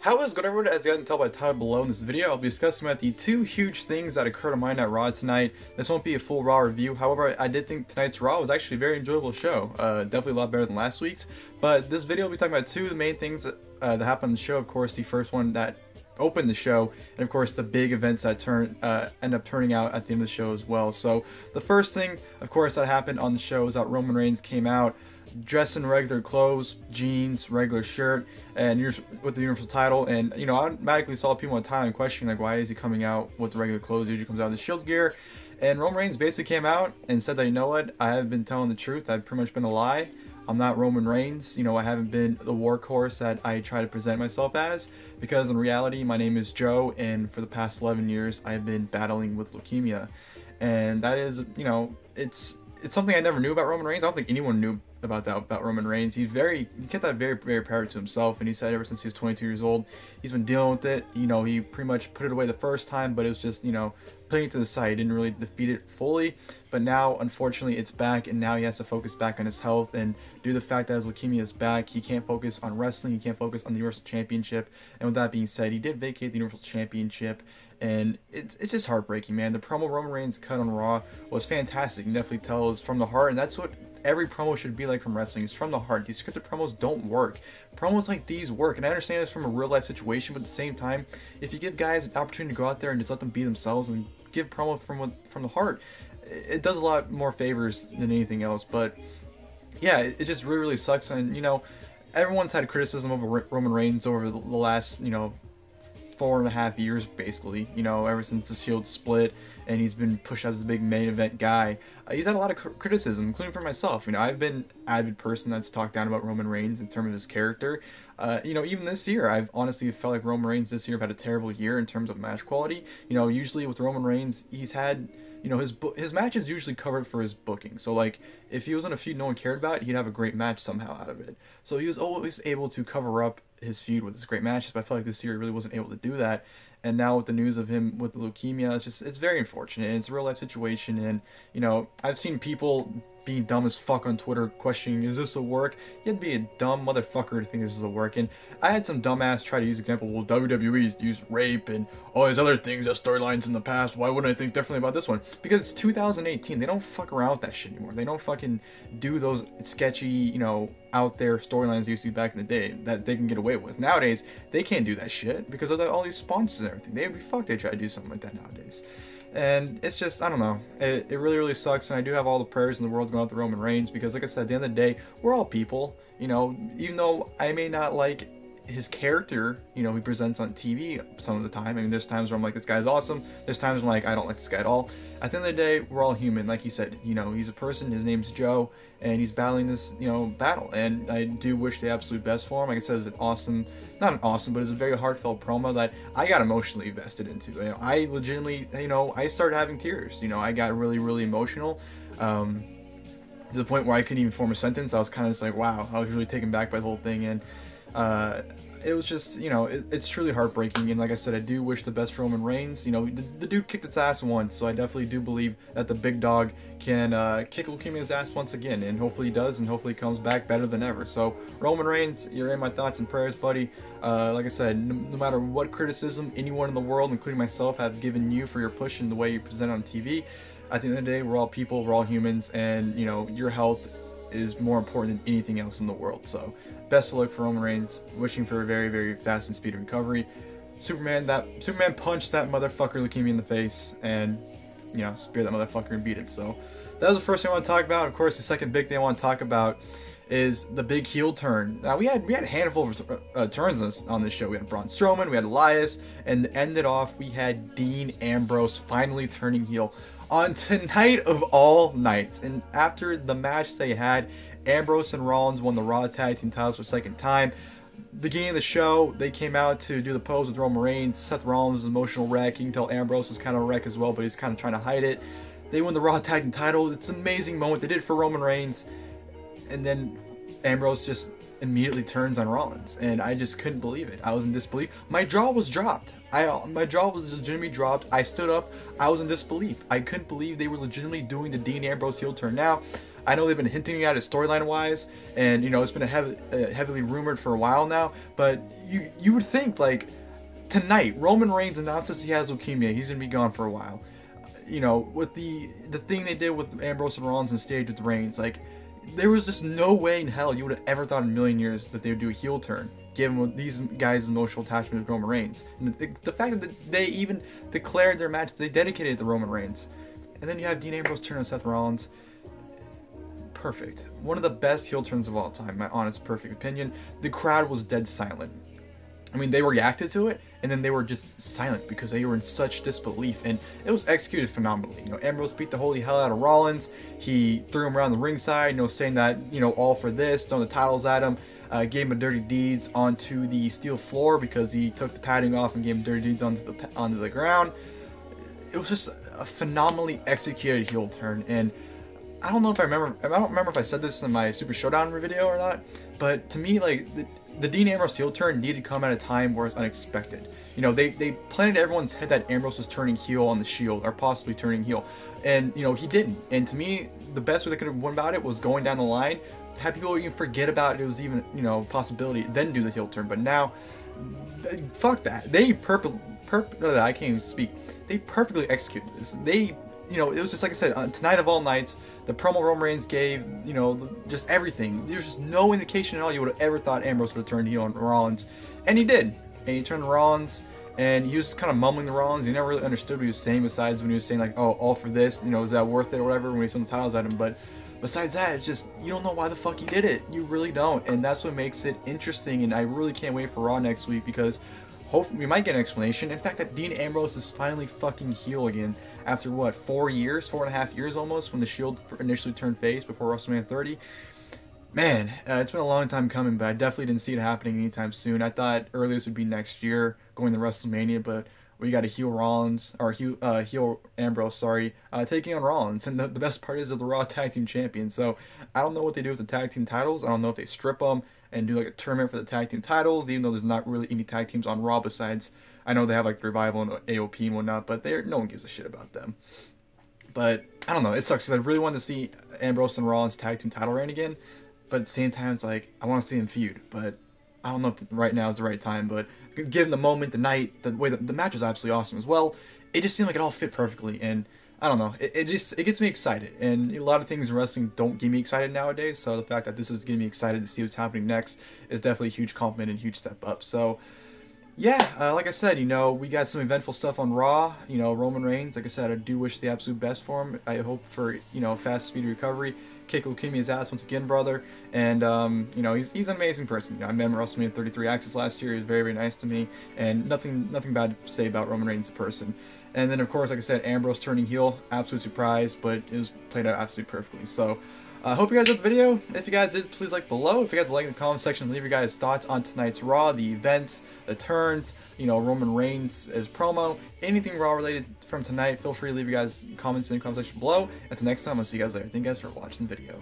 How is good, everyone? As you can tell by the title below in this video, I'll be discussing about the two huge things that occurred on Monday Night Raw tonight. This won't be a full Raw review, however, I did think tonight's Raw was actually a very enjoyable show. Definitely a lot better than last week's. But this video will be talking about two of the main things that happened on the show. Of course, the first one that opened the show, and of course the big events that end up turning out at the end of the show as well. So the first thing, of course, that happened on the show is that Roman Reigns came out dressed in regular clothes, jeans, regular shirt, and with the Universal title. And I automatically saw people on the timeline questioning, like, why is he coming out with the regular clothes? He usually comes out in the Shield gear. And Roman Reigns basically came out and said that, you know what, I have been telling the truth. I've pretty much been a lie. I'm not Roman Reigns. I haven't been the workhorse that I try to present myself as, because in reality, my name is Joe, and for the past 11 years, I've been battling with leukemia. And that is, it's something I never knew about Roman Reigns. I don't think anyone knew about Roman Reigns. He kept that very, very private to himself, and he said ever since he was 22 years old, he's been dealing with it. He pretty much put it away the first time, but it was just, putting it to the side. He didn't really defeat it fully, but now, unfortunately, it's back, and now he has to focus back on his health, and due to the fact that his leukemia is back, he can't focus on wrestling, he can't focus on the Universal Championship. And with that being said, he did vacate the Universal Championship, and it's just heartbreaking, man. The promo Roman Reigns cut on Raw was fantastic. You can definitely tell it was from the heart, and that's what every promo should be like from wrestling. It's from the heart. These scripted promos don't work. Promos like these work, and I understand it's from a real life situation, but at the same time, if you give guys an opportunity to go out there and just let them be themselves and give promo from the heart, it does a lot more favors than anything else. But yeah, it just really, really sucks. And everyone's had criticism of Roman Reigns over the last 4.5 years, basically, ever since the Shield split and he's been pushed as the big main event guy. He's had a lot of criticism, including for myself. I've been an avid person that's talked down about Roman Reigns in terms of his character. Even this year, I've honestly felt like Roman Reigns this year have had a terrible year in terms of match quality. Usually with Roman Reigns, he's had, his matches usually covered for his booking. So, like, if he was on a feud no one cared about, he'd have a great match somehow out of it. So he was always able to cover up his feud with his great matches, but I felt like this year he really wasn't able to do that. And now with the news of him with the leukemia, it's very unfortunate. It's a real life situation, and I've seen people being dumb as fuck on Twitter questioning, is this a work? You have to be a dumb motherfucker to think this is a work. And I had some dumbass try to use example, well, WWE's used rape and all these other things as storylines in the past. Why wouldn't I think differently about this one? Because it's 2018. They don't fuck around with that shit anymore. They don't fucking do those sketchy, out there storylines they used to do back in the day that they can get away with. Nowadays, they can't do that shit because of all these sponsors and everything. They would be fucked if they try to do something like that nowadays. And it's just, I don't know, it really, really sucks. And I do have all the prayers in the world going out to Roman Reigns, because like I said, at the end of the day, we're all people. Even though I may not like his character, he presents on TV some of the time. There's times where I'm like, this guy's awesome. There's times where I'm like, I don't like this guy at all. At the end of the day, we're all human. Like he said, he's a person, his name's Joe, and he's battling this, battle. And I do wish the absolute best for him. Like I said, it's an awesome, not an awesome, but it's a very heartfelt promo that I got emotionally invested into. I legitimately, I started having tears. I got really, really emotional. To the point where I couldn't even form a sentence. I was kind of just like, wow, I was really taken back by the whole thing. And it was just, it's truly heartbreaking. And like I said, I do wish the best for Roman Reigns. The dude kicked its ass once, so I definitely do believe that the big dog can kick leukemia's ass once again, and hopefully he does, and hopefully he comes back better than ever. So Roman Reigns, you're in my thoughts and prayers, buddy. Like I said, no matter what criticism anyone in the world, including myself, have given you for your push and the way you present on TV, at the end of the day, we're all people, we're all humans, and your health is more important than anything else in the world. So best of luck for Roman Reigns, wishing for a very, very fast and speedy recovery. Superman punched that motherfucker leukemia in the face, and spear that motherfucker and beat it. So that was the first thing I want to talk about. Of course, the second big thing I want to talk about is the big heel turn. Now we had a handful of turns on this show. We had Braun Strowman, we had Elias, and to end it off, we had Dean Ambrose finally turning heel on tonight of all nights. And after the match they had, Ambrose and Rollins won the Raw Tag Team titles for the second time. Beginning of the show, they came out to do the pose with Roman Reigns. Seth Rollins was an emotional wreck. You can tell Ambrose was kind of a wreck as well, but he's kind of trying to hide it. They won the Raw Tag Team title. It's an amazing moment. They did it for Roman Reigns. And then Ambrose just immediately turns on Rollins, and I just couldn't believe it. I was in disbelief. My jaw was dropped. My jaw was legitimately dropped. I stood up. I was in disbelief. I couldn't believe they were legitimately doing the Dean Ambrose heel turn. Now, I know they've been hinting at it storyline-wise, and, you know, it's been heavily rumored for a while now, but you would think, like, tonight, Roman Reigns announces he has leukemia. He's going to be gone for a while. You know, with the thing they did with Ambrose and Rollins on stage with Reigns, like, there was just no way in hell you would have ever thought in a million years that they would do a heel turn, given these guys' emotional attachment to Roman Reigns. And the fact that they even declared their match, they dedicated it to Roman Reigns. And then you have Dean Ambrose turn on Seth Rollins. Perfect. One of the best heel turns of all time, my honest, perfect opinion. The crowd was dead silent. I mean, they reacted to it, and then they were just silent because they were in such disbelief, and it was executed phenomenally. You know, Ambrose beat the holy hell out of Rollins. He threw him around the ringside, you know, saying that, you know, all for this, throwing the titles at him, gave him a dirty deeds onto the steel floor because he took the padding off and gave him dirty deeds onto the ground. It was just a phenomenally executed heel turn, and I don't know if I don't remember if I said this in my Super Showdown video or not, but to me, like, the Dean Ambrose heel turn needed to come at a time where it's unexpected. You know, they planted everyone's head that Ambrose was turning heel on the Shield, or possibly turning heel, and, you know, he didn't. And to me, the best way they could have won about it was going down the line, have people even forget about it was even, you know, a possibility, then do the heel turn. But now, fuck that. They I can't even speak. They perfectly executed this. They, you know, it was just like I said, tonight of all nights, the promo Roman Reigns gave, you know, just everything. There's just no indication at all you would have ever thought Ambrose would have turned heel on Rollins. And he did. And he turned Rollins, and he was kind of mumbling to Rollins. You never really understood what he was saying, besides when he was saying, like, oh, all for this, you know, is that worth it or whatever, when he threw the titles at him. But besides that, it's just, you don't know why the fuck he did it. You really don't. And that's what makes it interesting, and I really can't wait for Raw next week, because hopefully we might get an explanation. In fact, that Dean Ambrose is finally fucking heel again after, what, 4 years, 4.5 years almost, when the Shield initially turned face before WrestleMania 30. Man, it's been a long time coming, but I definitely didn't see it happening anytime soon. I thought earliest would be next year, going to WrestleMania, but we got a heel Rollins, or heel Ambrose, sorry, taking on Rollins. And the best part is they're the Raw Tag Team Champions, so I don't know what they do with the Tag Team titles. I don't know if they strip them and do like a tournament for the Tag Team titles, even though there's not really any tag teams on Raw besides, I know they have like the Revival and AOP and whatnot, but no one gives a shit about them. But I don't know, it sucks because I really wanted to see Ambrose and Rollins Tag Team title reign again, but at the same time it's like, I want to see them feud, but I don't know if right now is the right time. But given the moment, the night, the way the match was absolutely awesome as well, it just seemed like it all fit perfectly, and I don't know, it gets me excited, and a lot of things in wrestling don't get me excited nowadays, so the fact that this is getting me excited to see what's happening next is definitely a huge compliment and a huge step up. So yeah, like I said, you know, we got some eventful stuff on Raw. You know, Roman Reigns, like I said, I do wish the absolute best for him. I hope for, you know, fast, speedy recovery. Kick leukemia's ass once again, brother. And, you know, he's an amazing person. You know, I met him at WrestleMania 33 Access last year. He was very, very nice to me. And nothing bad to say about Roman Reigns as a person. And then, of course, like I said, Ambrose turning heel. Absolute surprise, but it was played out absolutely perfectly. So, I hope you guys liked the video. If you guys did, please like below. If you guys like in the comment section, leave your guys' thoughts on tonight's Raw, the events, the turns, you know, Roman Reigns as promo, anything Raw related from tonight. Feel free to leave your guys' comments in the comment section below. Until next time, I'll see you guys later. Thank you guys for watching the video.